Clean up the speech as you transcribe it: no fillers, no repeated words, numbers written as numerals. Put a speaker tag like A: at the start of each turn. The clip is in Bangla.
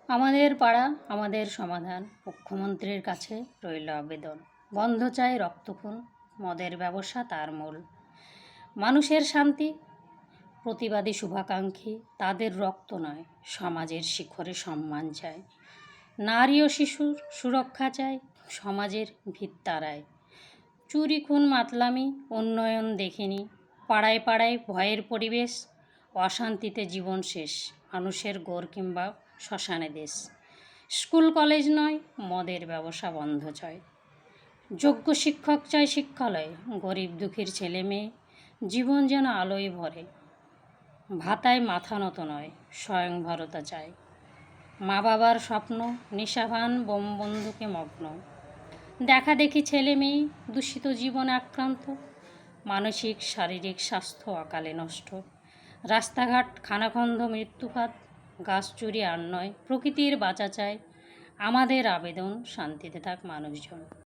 A: আমাদের পাড়া আমাদের সমাধান। মুখ্যমন্ত্রীর কাছে রইল আবেদন। বন্ধ চাই রক্তখুন, মদের ব্যবসা তার মূল। মানুষের শান্তি, প্রতিবাদী শুভাকাঙ্ক্ষী, তাদের রক্ত নয়, সমাজের শিখরে সম্মান চাই। নারী ও শিশুর সুরক্ষা চাই, সমাজের ভিত তারায়। চুরি খুন মাতলামি উন্নয়ন দেখিনি, পাড়ায় পাড়ায় ভয়ের পরিবেশ, অশান্তিতে জীবন শেষ, মানুষের গড় কিংবা শ্মশানে দেশ। স্কুল কলেজ নয়, মদের ব্যবসা বন্ধ চাই। যোগ্য শিক্ষক চাই শিক্ষালয়ে, গরিব দুঃখীর ছেলে মেয়ে জীবন যেন আলোয় ভরে। ভাতায় মাথা নত নয়, স্বয়ংভরতা চাই। মা বাবার স্বপ্ন নেশাভান বোম বন্দুকে মগ্ন। দেখা দেখি ছেলে মেয়ে দূষিত জীবনে আক্রান্ত, মানসিক শারীরিক স্বাস্থ্য অকালে নষ্ট। রাস্তাঘাট খানাখন্দ মৃত্যুপাত, গাছ চুরি আর নয়, প্রকৃতির বাঁচা চাই। আমাদের আবেদন, শান্তিতে থাক মানুষজন।